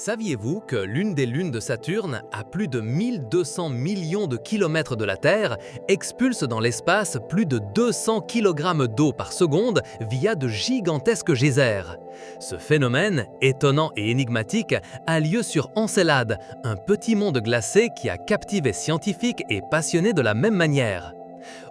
Saviez-vous que l'une des lunes de Saturne, à plus de 1200 millions de kilomètres de la Terre, expulse dans l'espace plus de 200 kg d'eau par seconde via de gigantesques geysers? Ce phénomène, étonnant et énigmatique, a lieu sur Encelade, un petit monde glacé qui a captivé scientifiques et passionnés de la même manière.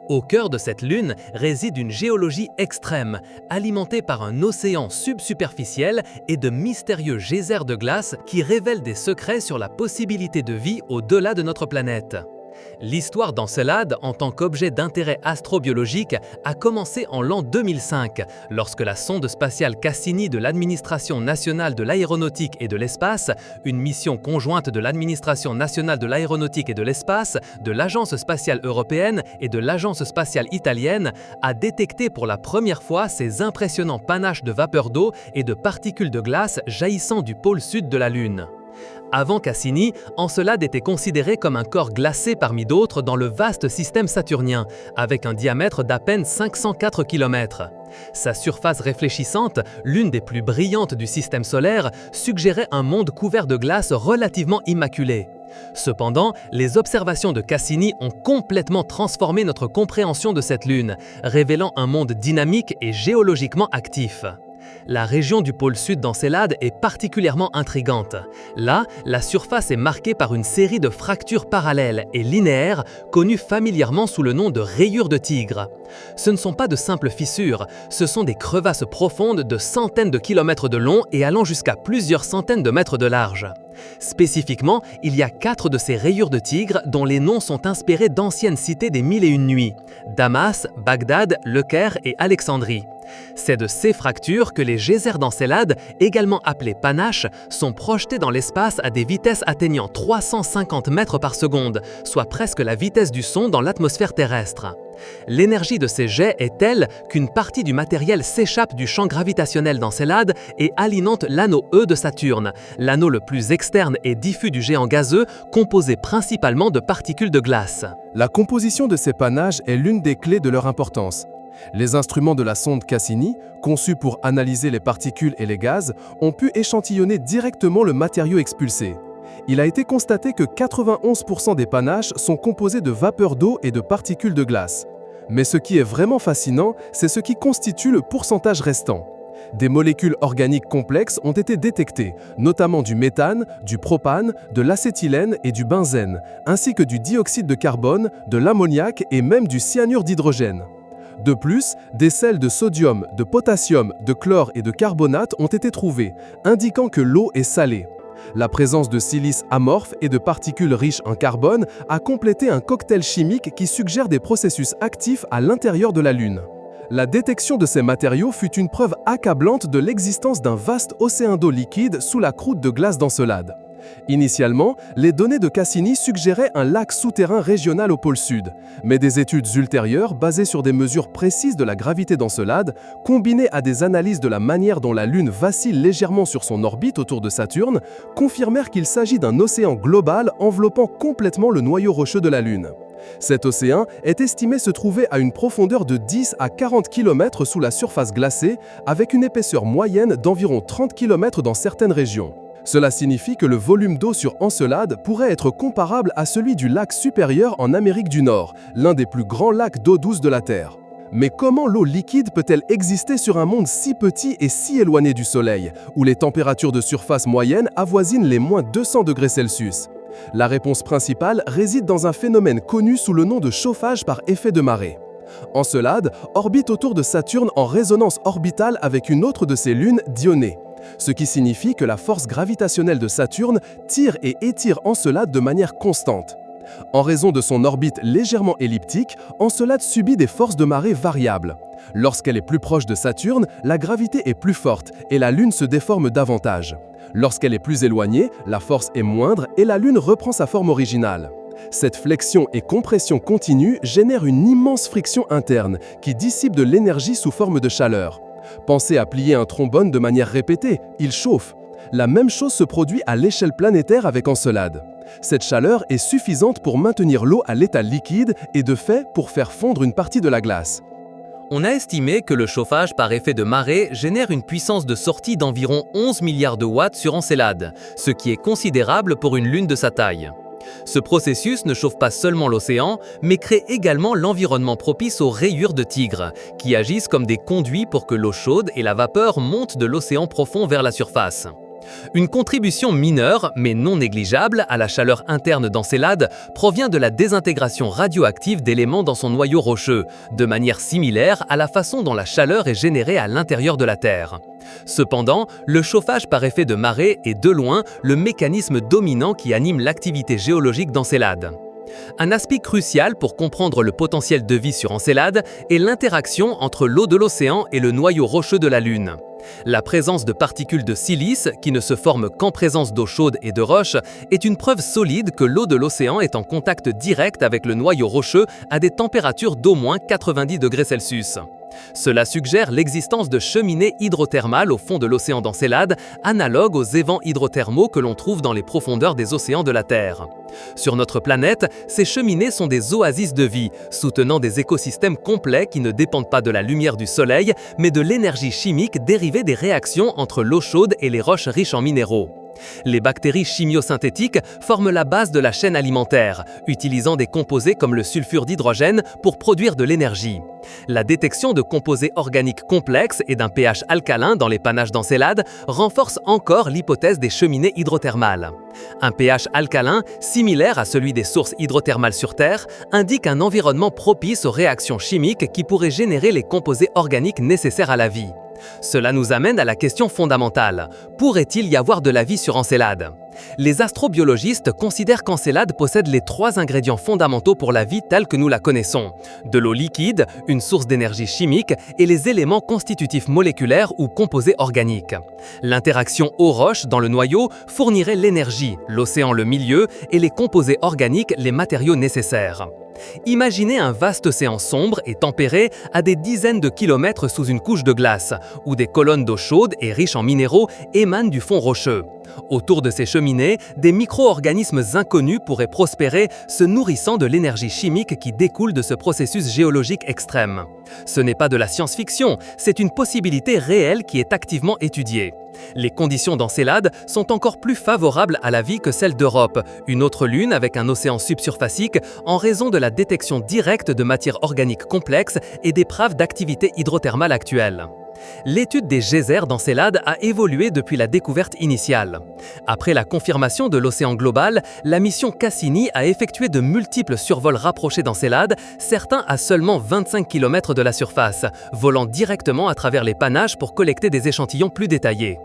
Au cœur de cette lune réside une géologie extrême, alimentée par un océan subsuperficiel et de mystérieux geysers de glace qui révèlent des secrets sur la possibilité de vie au-delà de notre planète. L'histoire d'Encelade, en tant qu'objet d'intérêt astrobiologique, a commencé en l'an 2005, lorsque la sonde spatiale Cassini de l'Administration nationale de l'aéronautique et de l'espace, une mission conjointe de l'Administration nationale de l'aéronautique et de l'espace, de l'Agence spatiale européenne et de l'Agence spatiale italienne, a détecté pour la première fois ces impressionnants panaches de vapeur d'eau et de particules de glace jaillissant du pôle sud de la Lune. Avant Cassini, Encelade était considéré comme un corps glacé parmi d'autres dans le vaste système saturnien, avec un diamètre d'à peine 504 km. Sa surface réfléchissante, l'une des plus brillantes du système solaire, suggérait un monde couvert de glace relativement immaculé. Cependant, les observations de Cassini ont complètement transformé notre compréhension de cette lune, révélant un monde dynamique et géologiquement actif. La région du pôle sud d'Encelade est particulièrement intrigante. Là, la surface est marquée par une série de fractures parallèles et linéaires connues familièrement sous le nom de rayures de tigre. Ce ne sont pas de simples fissures, ce sont des crevasses profondes de centaines de kilomètres de long et allant jusqu'à plusieurs centaines de mètres de large. Spécifiquement, il y a 4 de ces rayures de tigre dont les noms sont inspirés d'anciennes cités des Mille et une nuits: Damas, Bagdad, Le Caire et Alexandrie. C'est de ces fractures que les geysers d'Encelade, également appelés panaches, sont projetés dans l'espace à des vitesses atteignant 350 mètres par seconde, soit presque la vitesse du son dans l'atmosphère terrestre. L'énergie de ces jets est telle qu'une partie du matériel s'échappe du champ gravitationnel d'Encelade et alimente l'anneau E de Saturne, l'anneau le plus externe et diffus du géant gazeux, composé principalement de particules de glace. La composition de ces panaches est l'une des clés de leur importance. Les instruments de la sonde Cassini, conçus pour analyser les particules et les gaz, ont pu échantillonner directement le matériau expulsé. Il a été constaté que 91% des panaches sont composés de vapeur d'eau et de particules de glace. Mais ce qui est vraiment fascinant, c'est ce qui constitue le pourcentage restant. Des molécules organiques complexes ont été détectées, notamment du méthane, du propane, de l'acétylène et du benzène, ainsi que du dioxyde de carbone, de l'ammoniac et même du cyanure d'hydrogène. De plus, des sels de sodium, de potassium, de chlore et de carbonate ont été trouvés, indiquant que l'eau est salée. La présence de silice amorphe et de particules riches en carbone a complété un cocktail chimique qui suggère des processus actifs à l'intérieur de la Lune. La détection de ces matériaux fut une preuve accablante de l'existence d'un vaste océan d'eau liquide sous la croûte de glace d'Encelade. Initialement, les données de Cassini suggéraient un lac souterrain régional au pôle sud, mais des études ultérieures basées sur des mesures précises de la gravité d'Encelade, combinées à des analyses de la manière dont la Lune vacille légèrement sur son orbite autour de Saturne, confirmèrent qu'il s'agit d'un océan global enveloppant complètement le noyau rocheux de la Lune. Cet océan est estimé se trouver à une profondeur de 10 à 40 km sous la surface glacée, avec une épaisseur moyenne d'environ 30 km dans certaines régions. Cela signifie que le volume d'eau sur Encelade pourrait être comparable à celui du lac Supérieur en Amérique du Nord, l'un des plus grands lacs d'eau douce de la Terre. Mais comment l'eau liquide peut-elle exister sur un monde si petit et si éloigné du Soleil, où les températures de surface moyennes avoisinent les moins 200 degrés Celsius? La réponse principale réside dans un phénomène connu sous le nom de chauffage par effet de marée. Encelade orbite autour de Saturne en résonance orbitale avec une autre de ses lunes, Dionée, ce qui signifie que la force gravitationnelle de Saturne tire et étire Encelade de manière constante. En raison de son orbite légèrement elliptique, Encelade subit des forces de marée variables. Lorsqu'elle est plus proche de Saturne, la gravité est plus forte et la Lune se déforme davantage. Lorsqu'elle est plus éloignée, la force est moindre et la Lune reprend sa forme originale. Cette flexion et compression continue génèrent une immense friction interne qui dissipe de l'énergie sous forme de chaleur. Pensez à plier un trombone de manière répétée, il chauffe. La même chose se produit à l'échelle planétaire avec Encelade. Cette chaleur est suffisante pour maintenir l'eau à l'état liquide et de fait pour faire fondre une partie de la glace. On a estimé que le chauffage par effet de marée génère une puissance de sortie d'environ 11 milliards de watts sur Encelade, ce qui est considérable pour une lune de sa taille. Ce processus ne chauffe pas seulement l'océan, mais crée également l'environnement propice aux rayures de tigre, qui agissent comme des conduits pour que l'eau chaude et la vapeur montent de l'océan profond vers la surface. Une contribution mineure, mais non négligeable, à la chaleur interne d'Encelade provient de la désintégration radioactive d'éléments dans son noyau rocheux, de manière similaire à la façon dont la chaleur est générée à l'intérieur de la Terre. Cependant, le chauffage par effet de marée est de loin le mécanisme dominant qui anime l'activité géologique d'Encelade. Un aspect crucial pour comprendre le potentiel de vie sur Encelade est l'interaction entre l'eau de l'océan et le noyau rocheux de la Lune. La présence de particules de silice, qui ne se forment qu'en présence d'eau chaude et de roches, est une preuve solide que l'eau de l'océan est en contact direct avec le noyau rocheux à des températures d'au moins 90 degrés Celsius. Cela suggère l'existence de cheminées hydrothermales au fond de l'océan d'Encelade, analogues aux évents hydrothermaux que l'on trouve dans les profondeurs des océans de la Terre. Sur notre planète, ces cheminées sont des oasis de vie, soutenant des écosystèmes complets qui ne dépendent pas de la lumière du soleil, mais de l'énergie chimique dérivée des réactions entre l'eau chaude et les roches riches en minéraux. Les bactéries chimiosynthétiques forment la base de la chaîne alimentaire, utilisant des composés comme le sulfure d'hydrogène pour produire de l'énergie. La détection de composés organiques complexes et d'un pH alcalin dans les panaches d'Encelade renforce encore l'hypothèse des cheminées hydrothermales. Un pH alcalin, similaire à celui des sources hydrothermales sur Terre, indique un environnement propice aux réactions chimiques qui pourraient générer les composés organiques nécessaires à la vie. Cela nous amène à la question fondamentale. Pourrait-il y avoir de la vie sur Encelade ? Les astrobiologistes considèrent qu'Encelade possède les 3 ingrédients fondamentaux pour la vie telle que nous la connaissons. De l'eau liquide, une source d'énergie chimique, et les éléments constitutifs moléculaires ou composés organiques. L'interaction eau-roche dans le noyau fournirait l'énergie, l'océan le milieu, et les composés organiques les matériaux nécessaires. Imaginez un vaste océan sombre et tempéré à des dizaines de kilomètres sous une couche de glace, où des colonnes d'eau chaude et riches en minéraux émanent du fond rocheux. Autour de ces cheminées, des micro-organismes inconnus pourraient prospérer, se nourrissant de l'énergie chimique qui découle de ce processus géologique extrême. Ce n'est pas de la science-fiction, c'est une possibilité réelle qui est activement étudiée. Les conditions d'Encelade sont encore plus favorables à la vie que celles d'Europe, une autre lune avec un océan subsurfacique, en raison de la détection directe de matières organiques complexes et d'épreuves d'activité hydrothermale actuelles. L'étude des geysers d'Encelade a évolué depuis la découverte initiale. Après la confirmation de l'océan global, la mission Cassini a effectué de multiples survols rapprochés d'Encelade, certains à seulement 25 km de la surface, volant directement à travers les panaches pour collecter des échantillons plus détaillés.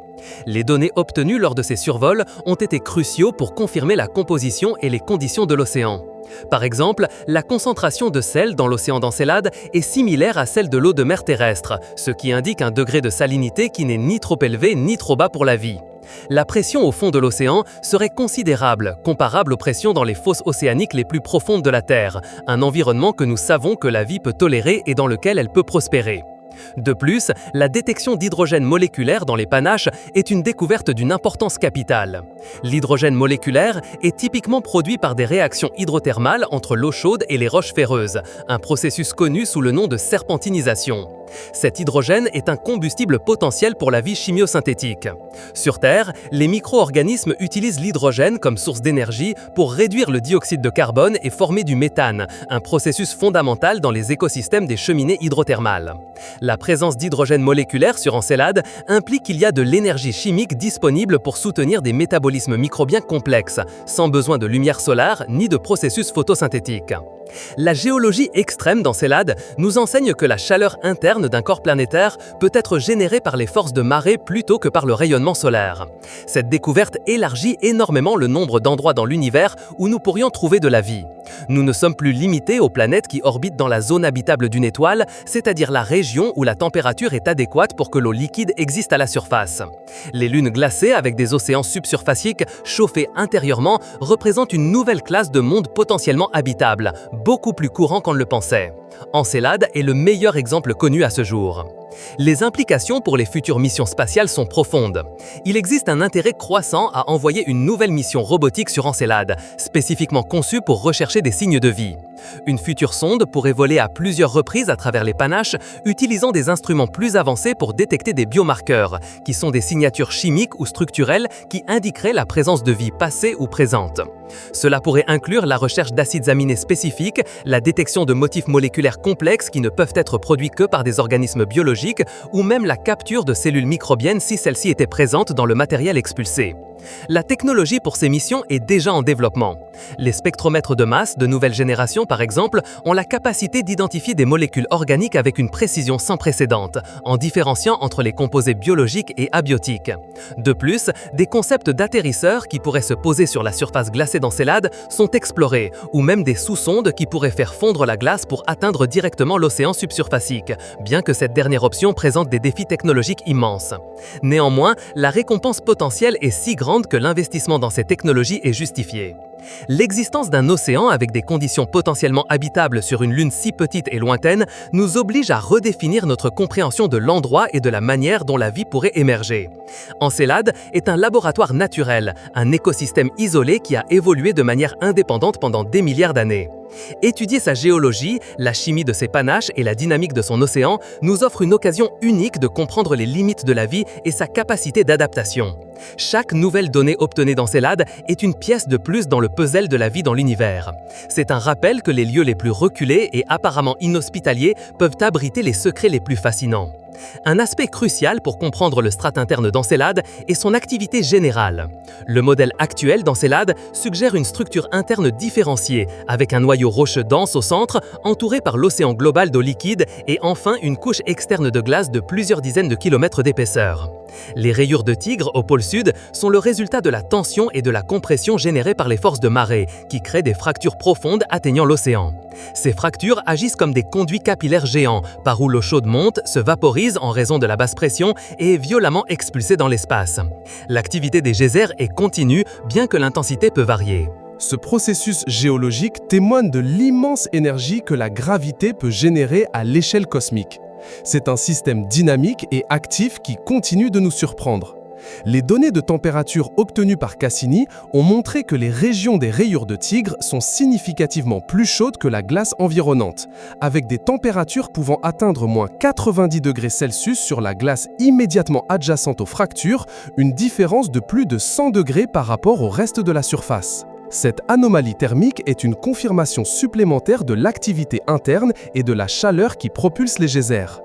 Les données obtenues lors de ces survols ont été cruciaux pour confirmer la composition et les conditions de l'océan. Par exemple, la concentration de sel dans l'océan d'Encelade est similaire à celle de l'eau de mer terrestre, ce qui indique un degré de salinité qui n'est ni trop élevé ni trop bas pour la vie. La pression au fond de l'océan serait considérable, comparable aux pressions dans les fosses océaniques les plus profondes de la Terre, un environnement que nous savons que la vie peut tolérer et dans lequel elle peut prospérer. De plus, la détection d'hydrogène moléculaire dans les panaches est une découverte d'une importance capitale. L'hydrogène moléculaire est typiquement produit par des réactions hydrothermales entre l'eau chaude et les roches ferreuses, un processus connu sous le nom de serpentinisation. Cet hydrogène est un combustible potentiel pour la vie chimiosynthétique. Sur Terre, les micro-organismes utilisent l'hydrogène comme source d'énergie pour réduire le dioxyde de carbone et former du méthane, un processus fondamental dans les écosystèmes des cheminées hydrothermales. La présence d'hydrogène moléculaire sur Encelade implique qu'il y a de l'énergie chimique disponible pour soutenir des métabolismes microbiens complexes, sans besoin de lumière solaire ni de processus photosynthétiques. La géologie extrême d'Encelade nous enseigne que la chaleur interne d'un corps planétaire peut être générée par les forces de marée plutôt que par le rayonnement solaire. Cette découverte élargit énormément le nombre d'endroits dans l'univers où nous pourrions trouver de la vie. Nous ne sommes plus limités aux planètes qui orbitent dans la zone habitable d'une étoile, c'est-à-dire la région où la température est adéquate pour que l'eau liquide existe à la surface. Les lunes glacées avec des océans subsurfaciques chauffés intérieurement représentent une nouvelle classe de monde potentiellement habitable, beaucoup plus courant qu'on ne le pensait. Encelade est le meilleur exemple connu à ce jour. Les implications pour les futures missions spatiales sont profondes. Il existe un intérêt croissant à envoyer une nouvelle mission robotique sur Encelade, spécifiquement conçue pour rechercher des signes de vie. Une future sonde pourrait voler à plusieurs reprises à travers les panaches, utilisant des instruments plus avancés pour détecter des biomarqueurs, qui sont des signatures chimiques ou structurelles qui indiqueraient la présence de vie passée ou présente. Cela pourrait inclure la recherche d'acides aminés spécifiques, la détection de motifs moléculaires complexes qui ne peuvent être produits que par des organismes biologiques, ou même la capture de cellules microbiennes si celles-ci étaient présentes dans le matériel expulsé. La technologie pour ces missions est déjà en développement. Les spectromètres de masse de nouvelle génération, par exemple, ont la capacité d'identifier des molécules organiques avec une précision sans précédente, en différenciant entre les composés biologiques et abiotiques. De plus, des concepts d'atterrisseurs qui pourraient se poser sur la surface glacée d'Encelade sont explorés, ou même des sous-sondes qui pourraient faire fondre la glace pour atteindre directement l'océan subsurfacique, bien que cette dernière option présente des défis technologiques immenses. Néanmoins, la récompense potentielle est si grande que l'investissement dans ces technologies est justifié. L'existence d'un océan avec des conditions potentiellement habitables sur une lune si petite et lointaine nous oblige à redéfinir notre compréhension de l'endroit et de la manière dont la vie pourrait émerger. Encelade est un laboratoire naturel, un écosystème isolé qui a évolué de manière indépendante pendant des milliards d'années. Étudier sa géologie, la chimie de ses panaches et la dynamique de son océan nous offre une occasion unique de comprendre les limites de la vie et sa capacité d'adaptation. Chaque nouvelle donnée obtenue d'Encelade est une pièce de plus dans le puzzle de la vie dans l'univers. C'est un rappel que les lieux les plus reculés et apparemment inhospitaliers peuvent abriter les secrets les plus fascinants. Un aspect crucial pour comprendre le strato interne d'Encelade est son activité générale. Le modèle actuel d'Encelade suggère une structure interne différenciée, avec un noyau rocheux dense au centre, entouré par l'océan global d'eau liquide et enfin une couche externe de glace de plusieurs dizaines de kilomètres d'épaisseur. Les rayures de tigre au pôle sud sont le résultat de la tension et de la compression générées par les forces de marée, qui créent des fractures profondes atteignant l'océan. Ces fractures agissent comme des conduits capillaires géants, par où l'eau chaude monte, se vaporise en raison de la basse pression et est violemment expulsée dans l'espace. L'activité des geysers est continue, bien que l'intensité peut varier. Ce processus géologique témoigne de l'immense énergie que la gravité peut générer à l'échelle cosmique. C'est un système dynamique et actif qui continue de nous surprendre. Les données de température obtenues par Cassini ont montré que les régions des rayures de tigre sont significativement plus chaudes que la glace environnante, avec des températures pouvant atteindre moins 90 degrés Celsius sur la glace immédiatement adjacente aux fractures, une différence de plus de 100 degrés par rapport au reste de la surface. Cette anomalie thermique est une confirmation supplémentaire de l'activité interne et de la chaleur qui propulse les geysers.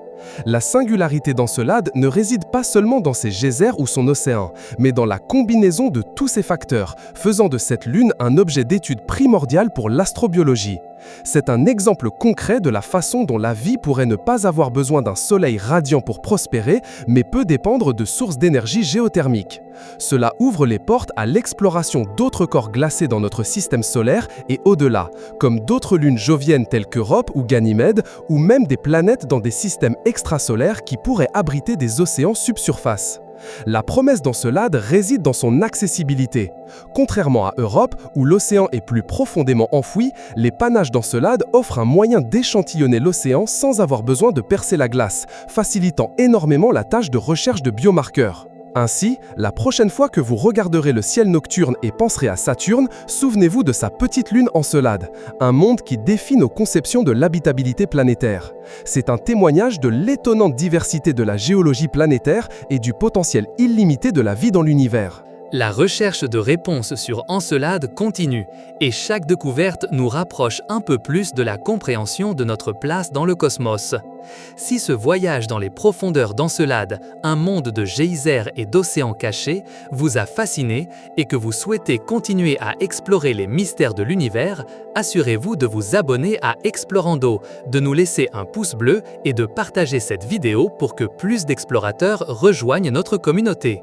La singularité d'Encelade ne réside pas seulement dans ses geysers ou son océan, mais dans la combinaison de tous ces facteurs, faisant de cette lune un objet d'étude primordial pour l'astrobiologie. C'est un exemple concret de la façon dont la vie pourrait ne pas avoir besoin d'un soleil radiant pour prospérer, mais peut dépendre de sources d'énergie géothermique. Cela ouvre les portes à l'exploration d'autres corps glacés dans notre système solaire et au-delà, comme d'autres lunes joviennes telles qu'Europe ou Ganymède, ou même des planètes dans des systèmes extrasolaires qui pourraient abriter des océans subsurface. La promesse d'Encelade réside dans son accessibilité. Contrairement à Europe, où l'océan est plus profondément enfoui, les panaches d'Encelade offrent un moyen d'échantillonner l'océan sans avoir besoin de percer la glace, facilitant énormément la tâche de recherche de biomarqueurs. Ainsi, la prochaine fois que vous regarderez le ciel nocturne et penserez à Saturne, souvenez-vous de sa petite lune Encelade, un monde qui défie nos conceptions de l'habitabilité planétaire. C'est un témoignage de l'étonnante diversité de la géologie planétaire et du potentiel illimité de la vie dans l'univers. La recherche de réponses sur Encelade continue et chaque découverte nous rapproche un peu plus de la compréhension de notre place dans le cosmos. Si ce voyage dans les profondeurs d'Encelade, un monde de geysers et d'océans cachés, vous a fasciné et que vous souhaitez continuer à explorer les mystères de l'univers, assurez-vous de vous abonner à Explorando, de nous laisser un pouce bleu et de partager cette vidéo pour que plus d'explorateurs rejoignent notre communauté.